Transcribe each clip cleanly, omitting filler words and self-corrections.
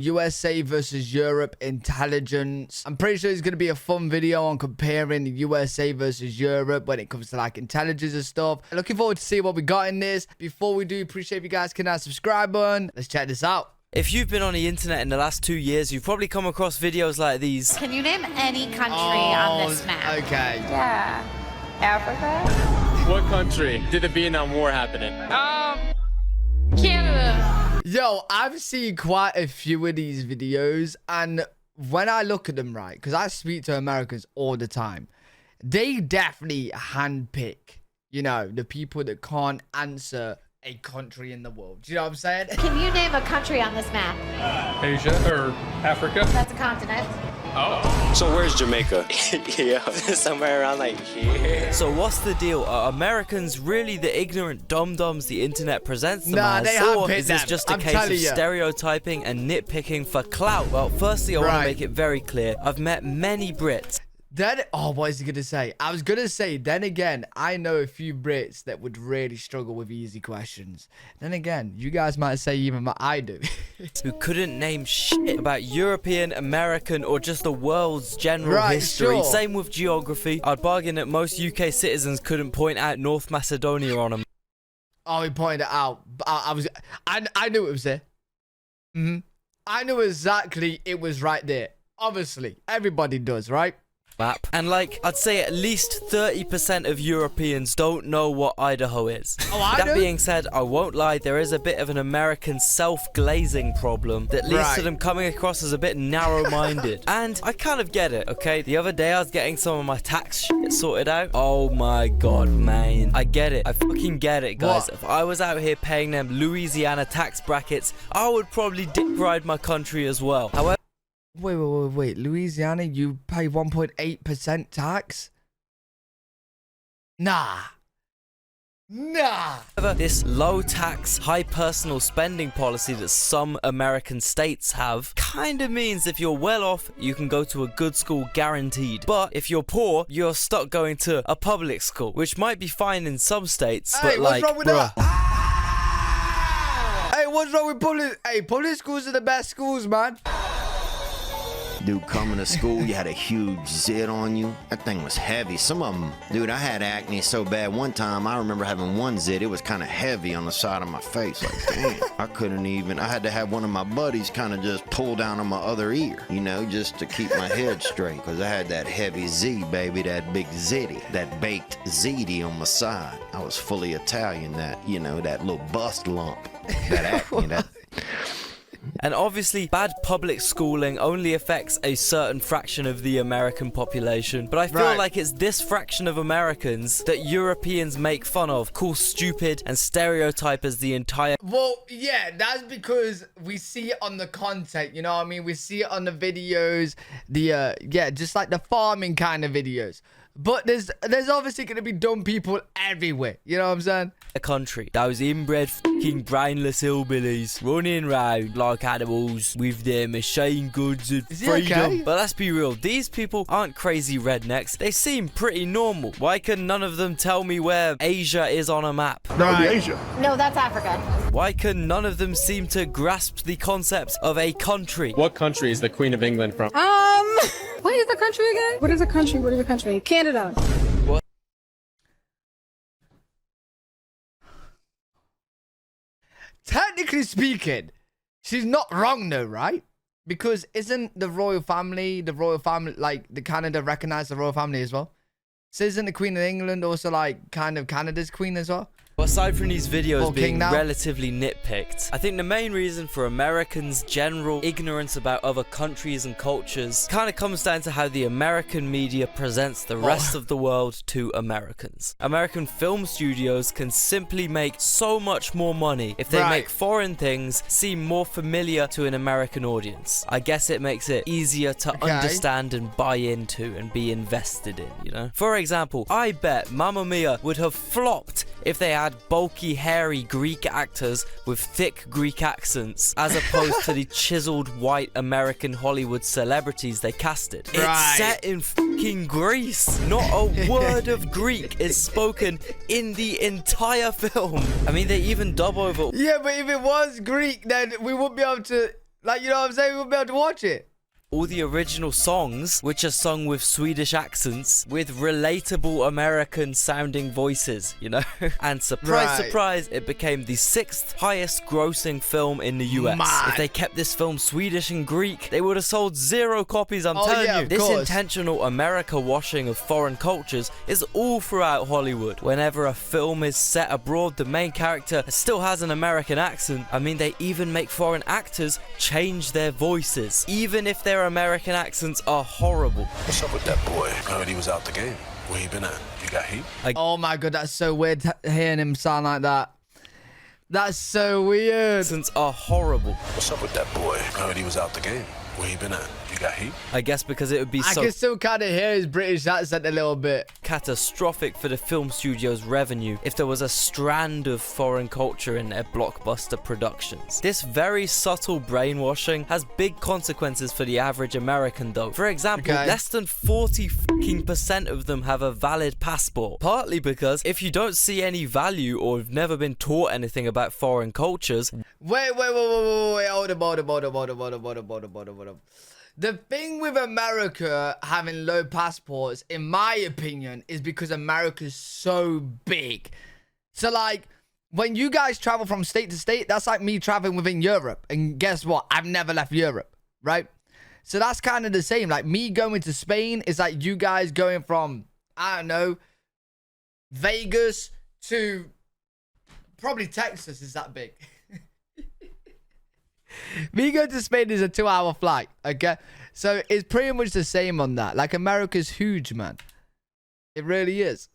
USA versus Europe intelligence. I'm pretty sure it's going to be a fun video on comparing the USA versus Europe when it comes to like intelligence and stuff. Looking forward to see what we got in this. Before we do, appreciate if you guys can that subscribe button. Let's check this out. If you've been on the internet in the last 2 years, you've probably come across videos like these. Can you name any country on this map? Okay. Yeah. Africa? What country did the Vietnam War happen in? Canada. Yo, I've seen quite a few of these videos, and when I look at them, right, because I speak to Americans all the time, they definitely handpick, you know, the people that can't answer a country in the world. Do you know what I'm saying? Can you name a country on this map? Asia or Africa? That's a continent. Oh. So where's Jamaica? Yeah, somewhere around like here. So what's the deal? Are Americans really the ignorant dum-dums the internet presents them Nah, as? they Or handpicked is this them. just a I'm case telling of you. stereotyping and nitpicking for clout? Well, firstly, I want to Right. make it very clear. I've met many Brits. Then, oh, what is he gonna say? I was gonna say, then again, I know a few Brits that would really struggle with easy questions. Then again, you guys might say even what I do. who couldn't name shit about European, American, or just the world's general Right, history. sure. Same with geography. I'd bargain that most UK citizens couldn't point out North Macedonia on a Oh, he pointed it out. But I knew it was there. I knew exactly it was right there. Obviously, everybody does, right? map. And like, I'd say at least 30% of Europeans don't know what Idaho is. Oh, I That do? being said, I won't lie, there is a bit of an American self-glazing problem that leads to Right. them coming across as a bit narrow-minded. And I kind of get it, okay? The other day I was getting some of my tax shit sorted out. Oh my god, man. I get it. I fucking get it, guys. What? If I was out here paying them Louisiana tax brackets, I would probably dick ride my country as well. However, Wait. Louisiana, you pay 1.8% tax? Nah. this low tax, high personal spending policy that some American states have kind of means if you're well off, you can go to a good school guaranteed. But if you're poor, you're stuck going to a public school, which might be fine in some states, Hey, but what's like, wrong with bruh. that? Hey, what's wrong with public? Hey, public schools are the best schools, man. Dude, coming to school, you had a huge zit on you. That thing was heavy. Some of them, dude, I had acne so bad one time. I remember having one zit. It was kind of heavy on the side of my face. Like, damn, I couldn't even. I had to have one of my buddies kind of just pull down on my other ear, you know, just to keep my head straight. Because I had that heavy Z, baby, that big zitty, that baked ziti on my side. I was fully Italian, that, you know, that little bust lump, that acne, that. And obviously, bad public schooling only affects a certain fraction of the American population. But I feel Right. like it's this fraction of Americans that Europeans make fun of, call stupid, and stereotype as the entire. Well, yeah, that's because we see it on the content, you know what I mean? We see it on the videos, just like the farming kind of videos. But there's obviously going to be dumb people everywhere, you know what I'm saying? A country. Those inbred fucking brainless hillbillies running around like animals with their machine guns and Is he freedom. okay? But let's be real, these people aren't crazy rednecks. They seem pretty normal. Why can none of them tell me where Asia is on a map? No, that's Africa. Why can none of them seem to grasp the concept of a country? What country is the Queen of England from? What is the country again? What is a country? What is a country? Canada. Technically speaking, she's not wrong though, right? Because isn't the royal family, like the Canada recognize the royal family as well? So isn't the Queen of England also like kind of Canada's queen as well? Aside from these videos Or being king now? relatively nitpicked, I think the main reason for Americans' general ignorance about other countries and cultures kind of comes down to how the American media presents the rest of the world to Americans. American film studios can simply make so much more money if they Right. make foreign things seem more familiar to an American audience. I guess it makes it easier to Okay. understand and buy into and be invested in, you know? For example, I bet Mamma Mia would have flopped if they had bulky, hairy Greek actors with thick Greek accents, as opposed to the chiseled white American Hollywood celebrities they casted. Right. It's set in fucking Greece. Not a word of Greek is spoken in the entire film. I mean, they even dub over. Yeah, but if it was Greek, then we wouldn't be able to Like, you know what I'm saying? We won't be able to watch it. All the original songs, which are sung with Swedish accents, with relatable American sounding voices, you know? And surprise, Right. surprise, it became the 6th highest grossing film in the US. Mad. If they kept this film Swedish and Greek, they would have sold 0 copies, I'm telling yeah, you. of This course. intentional America washing of foreign cultures is all throughout Hollywood. Whenever a film is set abroad, the main character still has an American accent. I mean, they even make foreign actors change their voices, even if their American accents are horrible. What's up with that boy? I heard he was out the game. Where you been at? You got heat? Oh my god, that's so weird hearing him sound like that. That's so weird. Accents are horrible. What's up with that boy? I heard he was out the game. Where you been at? You got heat? I guess because it would be I so can still kind of hear his British accent a little bit. catastrophic for the film studio's revenue if there was a strand of foreign culture in their blockbuster productions. This very subtle brainwashing has big consequences for the average American though. For example, Okay. less than 40% of them have a valid passport. Partly because if you don't see any value or have never been taught anything about foreign cultures, Wait, hold up. The thing with America having low passports, in my opinion, is because America's so big. So, like, when you guys travel from state to state, that's like me traveling within Europe. And guess what? I've never left Europe, right? So that's kind of the same. Like, me going to Spain is like you guys going from, I don't know, Vegas to probably Texas is that big. Me going to Spain is a 2-hour flight, okay? So it's pretty much the same on that. Like, America's huge, man. It really is.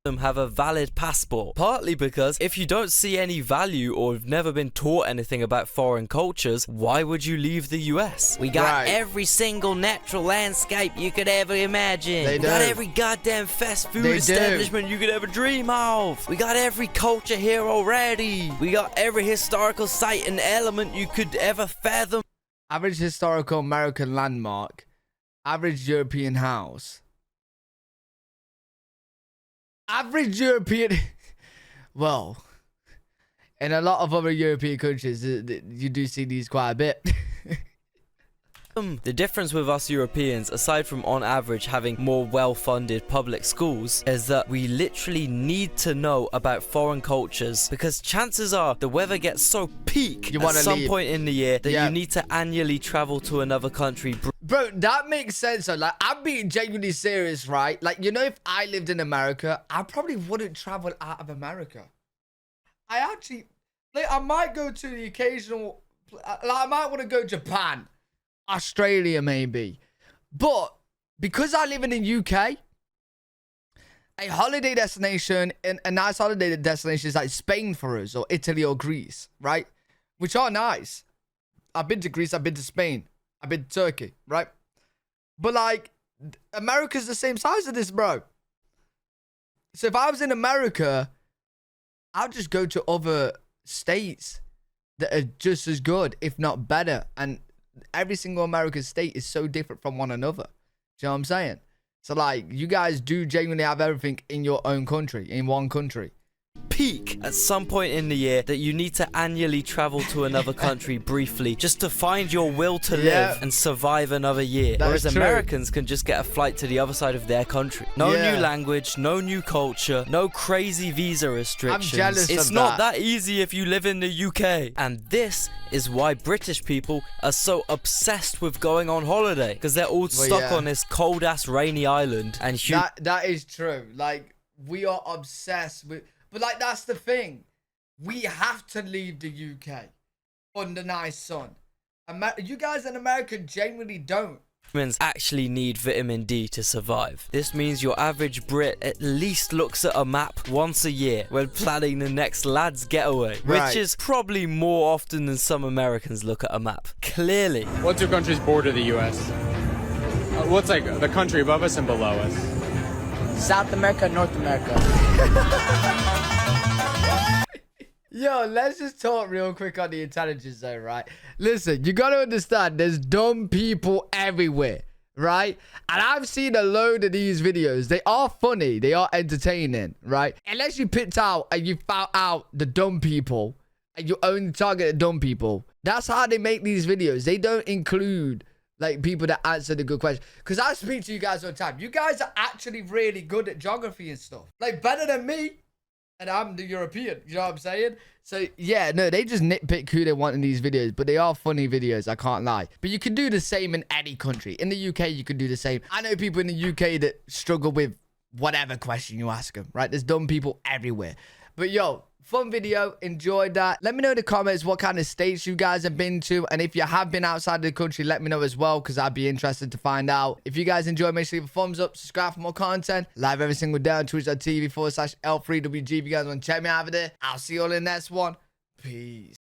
them have a valid passport. Partly because if you don't see any value or have never been taught anything about foreign cultures, why would you leave the US? We got Right. every single natural landscape you could ever imagine. They We got do. every goddamn fast food They do. establishment you could ever dream of. We got every culture here already. We got every historical site and element you could ever fathom. Average historical American landmark. Average European house. Average European... Well, in a lot of other European countries, you do see these quite a bit. The difference with us Europeans, aside from on average having more well-funded public schools, is that we literally need to know about foreign cultures because chances are the weather gets so peak You at wanna some leave. point in the year that Yeah. you need to annually travel to another country. Bro, that makes sense. So, like, I'm being genuinely serious, right? Like, you know, if I lived in America, I probably wouldn't travel out of America. I actually, like, I might go to the occasional, like, I might want to go to Japan, Australia, maybe. But because I live in the UK, a holiday destination, and a nice holiday destination is like Spain for us, or Italy or Greece, right? Which are nice. I've been to Greece, I've been to Spain, I've been to Turkey, right? But like, America's the same size as this, bro. So if I was in America, I'd just go to other states that are just as good, if not better. And every single American state is so different from one another. Do you know what I'm saying? So like, you guys do genuinely have everything in your own country, in one country. Peak at some point in the year that you need to annually travel to another country briefly just to find your will to Yeah. live and survive another year. That Whereas is true. Americans can just get a flight to the other side of their country. No Yeah. new language, no new culture, no crazy visa restrictions. jealous It's of not that. that easy if you live in the UK. And this is why British people are so obsessed with going on holiday because they're all stuck yeah. on this cold ass rainy island and That is true. Like, we are obsessed with, but like, that's the thing. We have to leave the UK under nice sun. You guys in America genuinely don't. humans actually need vitamin D to survive. This means your average Brit at least looks at a map once a year when planning the next lad's getaway, Right. which is probably more often than some Americans look at a map. Clearly. What two countries border the U.S.? What's like the country above us and below us? South America, North America. Yo, let's just talk real quick on the intelligence though, right? Listen, you gotta understand, there's dumb people everywhere, right? And I've seen a load of these videos. They are funny, they are entertaining, right? Unless you picked out and you found out the dumb people, and you only target the dumb people, That's how they make these videos. They don't include like people that answer the good questions. Because I speak to you guys all the time. You guys are actually really good at geography and stuff. Like better than me. And I'm the European. You know what I'm saying? So yeah, no, they just nitpick who they want in these videos. But they are funny videos, I can't lie. But you can do the same in any country. In the UK, you can do the same. I know people in the UK that struggle with whatever question you ask them, right? There's dumb people everywhere. But yo, fun video, enjoyed that. Let me know in the comments what kind of states you guys have been to, and if you have been outside of the country, let me know as well, because I'd be interested to find out. If you guys enjoyed, make sure you leave a thumbs up, subscribe for more content, live every single day on twitch.tv/L3WG. If you guys want to check me out over there, I'll see you all in the next one. Peace.